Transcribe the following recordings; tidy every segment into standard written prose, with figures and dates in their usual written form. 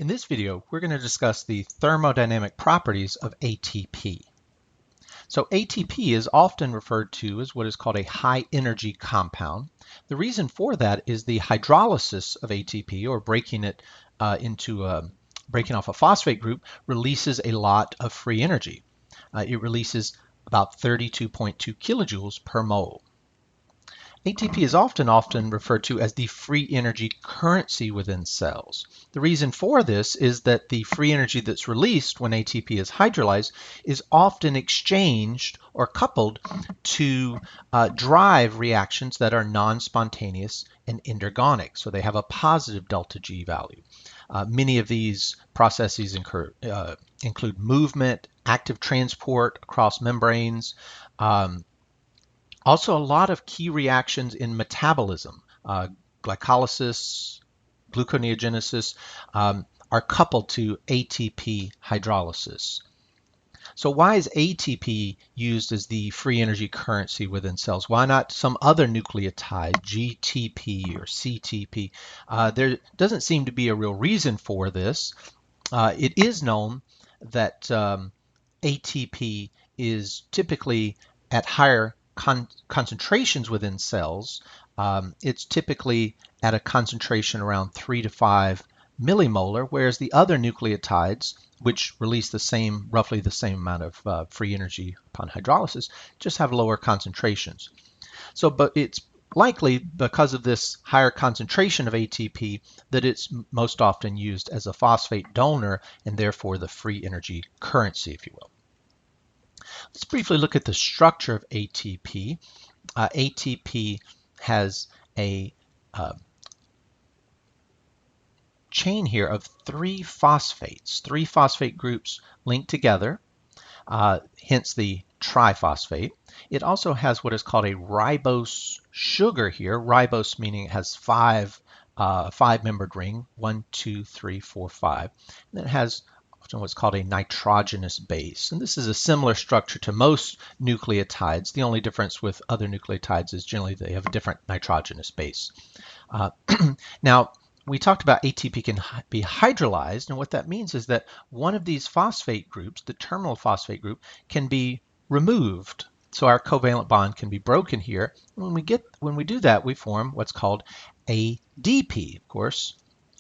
In this video, we're going to discuss the thermodynamic properties of ATP. So ATP is often referred to as what is called a high energy compound. The reason for that is the hydrolysis of ATP, or breaking off a phosphate group, releases a lot of free energy. It releases about 32.2 kilojoules per mole. ATP is often referred to as the free energy currency within cells. The reason for this is that the free energy that's released when ATP is hydrolyzed is often exchanged or coupled to drive reactions that are non-spontaneous and endergonic, so they have a positive delta G value. Many of these processes include movement, active transport across membranes, also, a lot of key reactions in metabolism, glycolysis, gluconeogenesis, are coupled to ATP hydrolysis. So why is ATP used as the free energy currency within cells? Why not some other nucleotide, GTP or CTP? There doesn't seem to be a real reason for this. It is known that ATP is typically at higher concentrations within cells. It's typically at a concentration around 3 to 5 millimolar, whereas the other nucleotides, which release roughly the same amount of free energy upon hydrolysis, just have lower concentrations. But it's likely because of this higher concentration of ATP that it's most often used as a phosphate donor and therefore the free energy currency, if you will. Let's briefly look at the structure of ATP. ATP has a chain here of three phosphate groups linked together, hence the triphosphate. It also has what is called a ribose sugar here, ribose meaning it has five-membered ring, 1, 2, 3, 4, 5. And then it has often what's called a nitrogenous base. And this is a similar structure to most nucleotides. The only difference with other nucleotides is generally they have a different nitrogenous base. Now, we talked about ATP can be hydrolyzed, and what that means is that one of these phosphate groups, the terminal phosphate group, can be removed. So our covalent bond can be broken here. When we do that, we form what's called ADP, of course,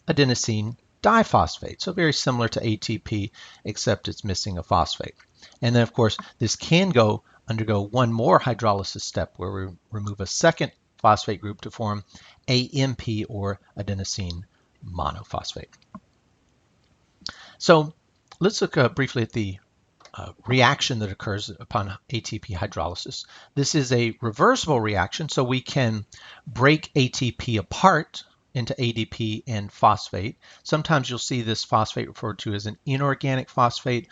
adenosine diphosphate. So very similar to ATP, except it's missing a phosphate. And then, of course, this can undergo one more hydrolysis step where we remove a second phosphate group to form AMP, or adenosine monophosphate. So let's look briefly at the reaction that occurs upon ATP hydrolysis. This is a reversible reaction, so we can break ATP apart into ADP and phosphate. Sometimes you'll see this phosphate referred to as an inorganic phosphate,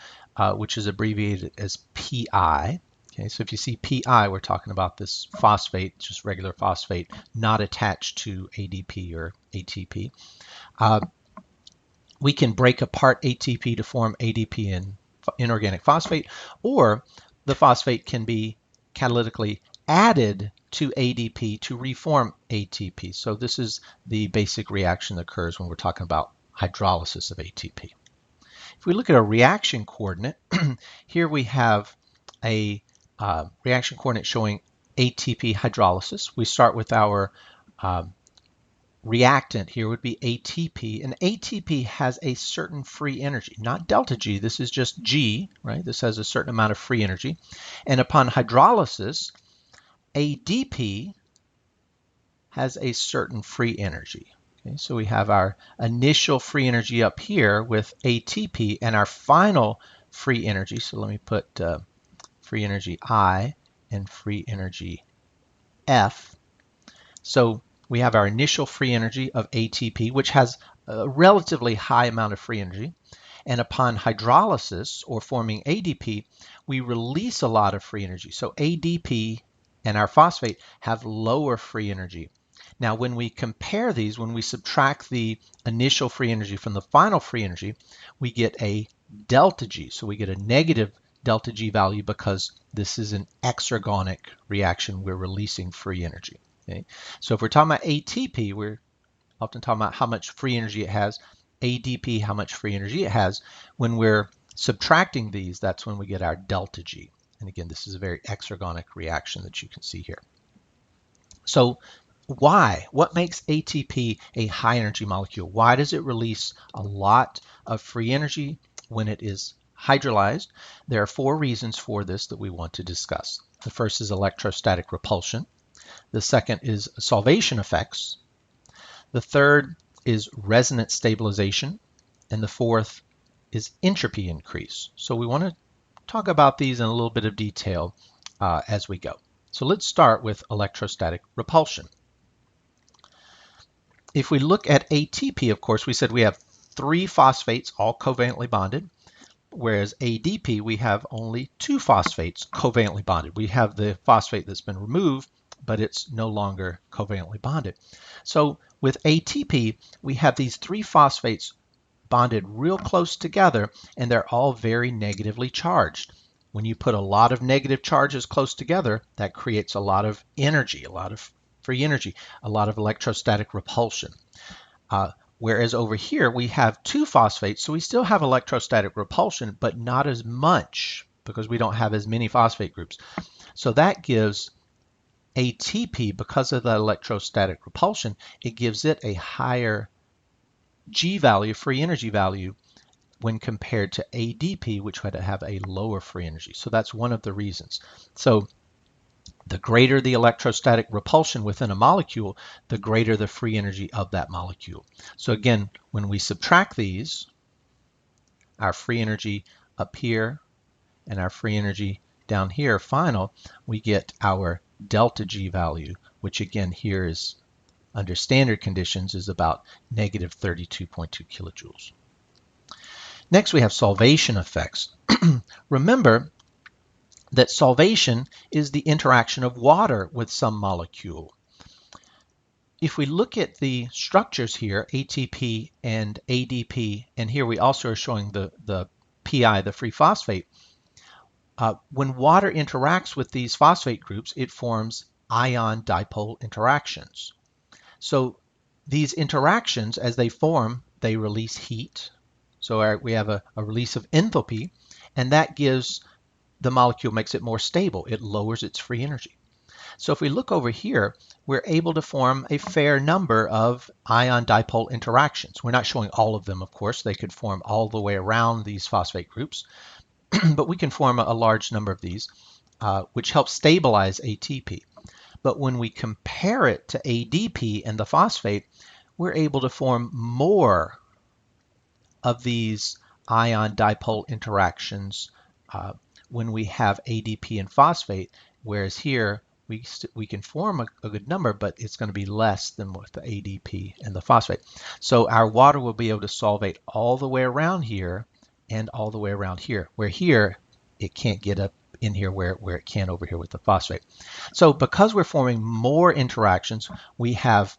which is abbreviated as PI. Okay, so if you see PI, we're talking about this phosphate, just regular phosphate, not attached to ADP or ATP. We can break apart ATP to form ADP and inorganic phosphate, or the phosphate can be catalytically added to ADP to reform ATP. So this is the basic reaction that occurs when we're talking about hydrolysis of ATP. If we look at a reaction coordinate, here we have a reaction coordinate showing ATP hydrolysis. We start with our reactant here would be ATP, and ATP has a certain free energy, not delta G, this is just G, right? This has a certain amount of free energy. And upon hydrolysis, ADP has a certain free energy. Okay, so we have our initial free energy up here with ATP and our final free energy. So let me put free energy I and free energy F. So we have our initial free energy of ATP, which has a relatively high amount of free energy. And upon hydrolysis or forming ADP, we release a lot of free energy. So ADP and our phosphate have lower free energy. Now, when we compare these, when we subtract the initial free energy from the final free energy, we get a delta G. So we get a negative delta G value because this is an exergonic reaction. We're releasing free energy. Okay? So if we're talking about ATP, we're often talking about how much free energy it has. ADP, how much free energy it has. When we're subtracting these, that's when we get our delta G. And again, this is a very exergonic reaction that you can see here. So why? What makes ATP a high energy molecule? Why does it release a lot of free energy when it is hydrolyzed? There are 4 reasons for this that we want to discuss. The first is electrostatic repulsion. The second is solvation effects. The third is resonance stabilization. And the fourth is entropy increase. So we want to talk about these in a little bit of detail as we go. So let's start with electrostatic repulsion. If we look at ATP, of course, we said we have 3 phosphates all covalently bonded, whereas ADP, we have only 2 phosphates covalently bonded. We have the phosphate that's been removed, but it's no longer covalently bonded. So with ATP, we have these 3 phosphates bonded real close together, and they're all very negatively charged. When you put a lot of negative charges close together, that creates a lot of energy, a lot of free energy, a lot of electrostatic repulsion. Whereas over here we have 2 phosphates, so we still have electrostatic repulsion, but not as much because we don't have as many phosphate groups. So that gives ATP, because of the electrostatic repulsion, it gives it a higher G value, free energy value, when compared to ADP, which would have a lower free energy. So that's one of the reasons. So the greater the electrostatic repulsion within a molecule, the greater the free energy of that molecule. So again, when we subtract these, our free energy up here and our free energy down here, final, we get our delta G value, which again here is under standard conditions is about negative 32.2 kilojoules. Next, we have solvation effects. Remember that solvation is the interaction of water with some molecule. If we look at the structures here, ATP and ADP, and here we also are showing the PI, the free phosphate, when water interacts with these phosphate groups, it forms ion dipole interactions. So these interactions, as they form, they release heat. So we have a release of enthalpy, and that gives the molecule, makes it more stable. It lowers its free energy. So if we look over here, we're able to form a fair number of ion dipole interactions. We're not showing all of them, of course. They could form all the way around these phosphate groups, but we can form a large number of these, which helps stabilize ATP. But when we compare it to ADP and the phosphate, we're able to form more of these ion dipole interactions when we have ADP and phosphate, whereas here we can form a good number, but it's going to be less than with the ADP and the phosphate. So our water will be able to solvate all the way around here and all the way around here, where here it can't get up in here where it can over here with the phosphate. So because we're forming more interactions, we have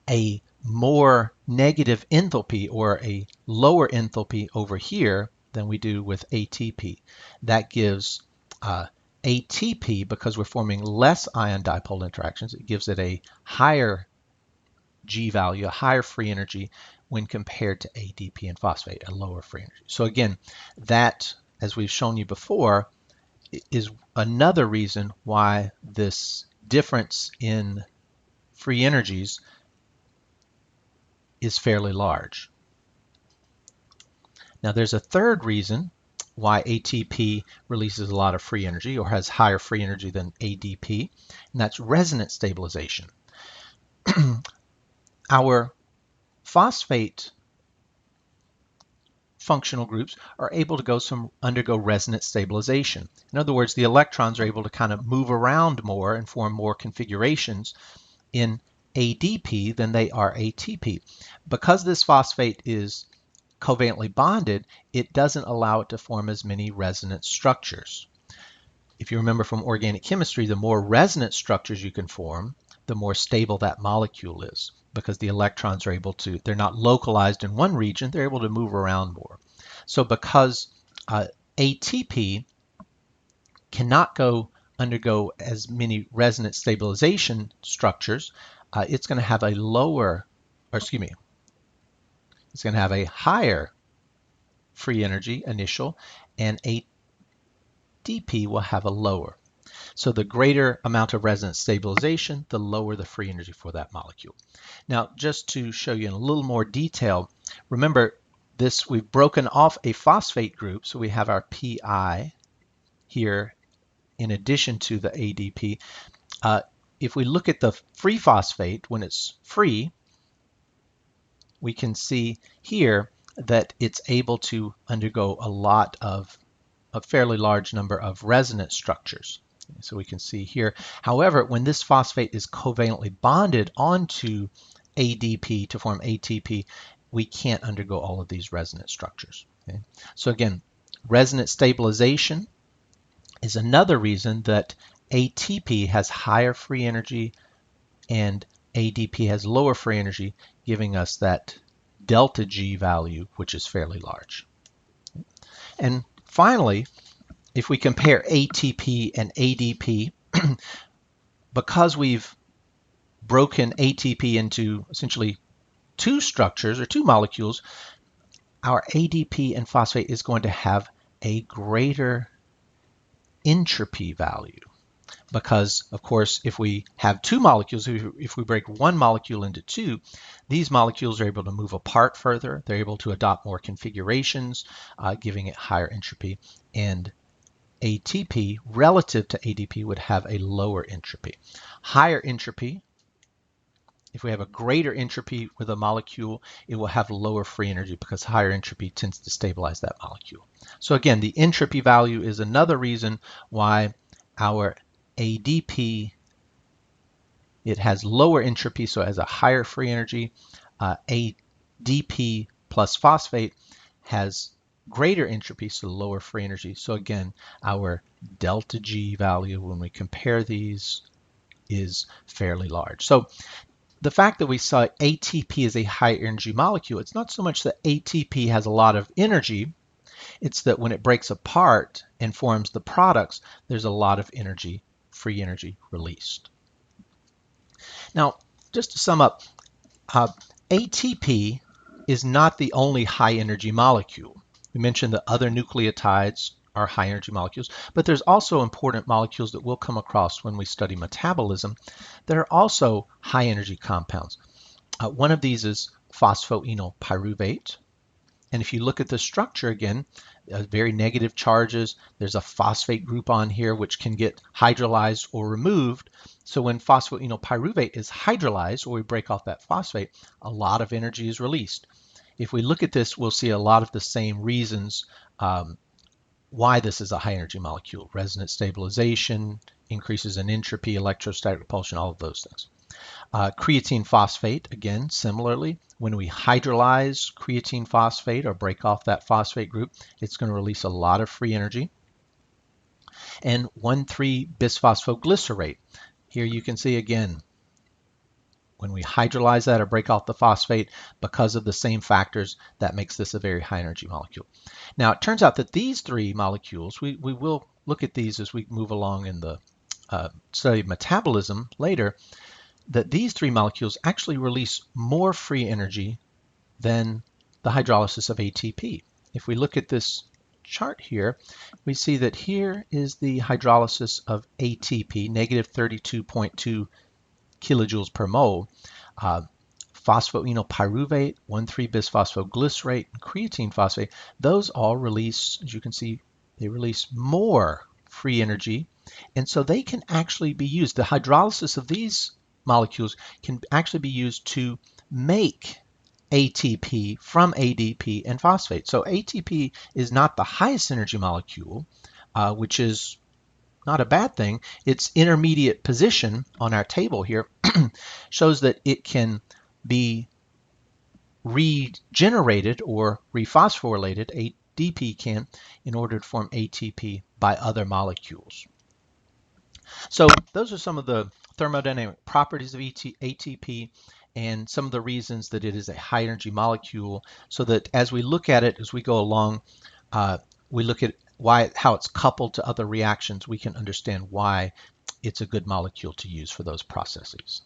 a more negative enthalpy or a lower enthalpy over here than we do with ATP. That gives ATP, because we're forming less ion dipole interactions, it gives it a higher G value, a higher free energy when compared to ADP and phosphate, a lower free energy. So again, that, as we've shown you before, is another reason why this difference in free energies is fairly large. Now there's a third reason why ATP releases a lot of free energy or has higher free energy than ADP, and that's resonance stabilization. Our phosphate functional groups are able to undergo resonance stabilization. In other words, the electrons are able to kind of move around more and form more configurations in ADP than they are ATP. Because this phosphate is covalently bonded, it doesn't allow it to form as many resonance structures. If you remember from organic chemistry, the more resonance structures you can form, the more stable that molecule is, because the electrons are able to, they're not localized in one region, they're able to move around more. So because ATP cannot undergo as many resonance stabilization structures, it's going to have a lower, or excuse me, is going to have a higher free energy initial, and ADP will have a lower. So the greater amount of resonance stabilization, the lower the free energy for that molecule. Now, just to show you in a little more detail, remember this, we've broken off a phosphate group, so we have our Pi here in addition to the ADP. If we look at the free phosphate, when it's free, we can see here that it's able to undergo a fairly large number of resonance structures. So we can see here. However, when this phosphate is covalently bonded onto ADP to form ATP, we can't undergo all of these resonance structures. Okay? So again, resonance stabilization is another reason that ATP has higher free energy and ADP has lower free energy, giving us that delta G value, which is fairly large. And finally, if we compare ATP and ADP, because we've broken ATP into essentially two structures or two molecules, our ADP and phosphate is going to have a greater entropy value. Because, of course, if we have two molecules, if we break one molecule into two, these molecules are able to move apart further. They're able to adopt more configurations, giving it higher entropy. And ATP relative to ADP would have a lower entropy. Higher entropy, if we have a greater entropy with a molecule, it will have lower free energy because higher entropy tends to stabilize that molecule. So again, the entropy value is another reason why our ADP, it has lower entropy, so it has a higher free energy. ADP plus phosphate has greater entropy, so lower free energy. So again, our delta G value when we compare these is fairly large. So the fact that we saw ATP as a high energy molecule, it's not so much that ATP has a lot of energy, it's that when it breaks apart and forms the products, there's a lot of energy, free energy released. Now, just to sum up, ATP is not the only high energy molecule. We mentioned that other nucleotides are high energy molecules, but there's also important molecules that we'll come across when we study metabolism that are also high energy compounds. One of these is phosphoenolpyruvate. And if you look at the structure again, very negative charges, there's a phosphate group on here which can get hydrolyzed or removed. So when phosphoenolpyruvate is hydrolyzed, or we break off that phosphate, a lot of energy is released. If we look at this, we'll see a lot of the same reasons why this is a high energy molecule. Resonance stabilization, increases in entropy, electrostatic repulsion, all of those things. Creatine phosphate, again, similarly, when we hydrolyze creatine phosphate or break off that phosphate group, it's going to release a lot of free energy. And 1,3-bisphosphoglycerate. Here you can see again, when we hydrolyze that or break off the phosphate, because of the same factors, that makes this a very high energy molecule. Now, it turns out that these three molecules, we will look at these as we move along in the study of metabolism later, that these three molecules actually release more free energy than the hydrolysis of ATP. If we look at this chart here, we see that here is the hydrolysis of ATP, negative 32.2 kilojoules per mole. Phosphoenolpyruvate, 1,3-bisphosphoglycerate, and creatine phosphate, those all release, as you can see, they release more free energy, and so they can actually be used. The hydrolysis of these molecules can actually be used to make ATP from ADP and phosphate. So ATP is not the highest energy molecule, which is not a bad thing. Its intermediate position on our table here shows that it can be regenerated or rephosphorylated, ADP can, in order to form ATP by other molecules. So those are some of the thermodynamic properties of ATP and some of the reasons that it is a high energy molecule, so that as we look at it, as we go along, we look at how it's coupled to other reactions, we can understand why it's a good molecule to use for those processes.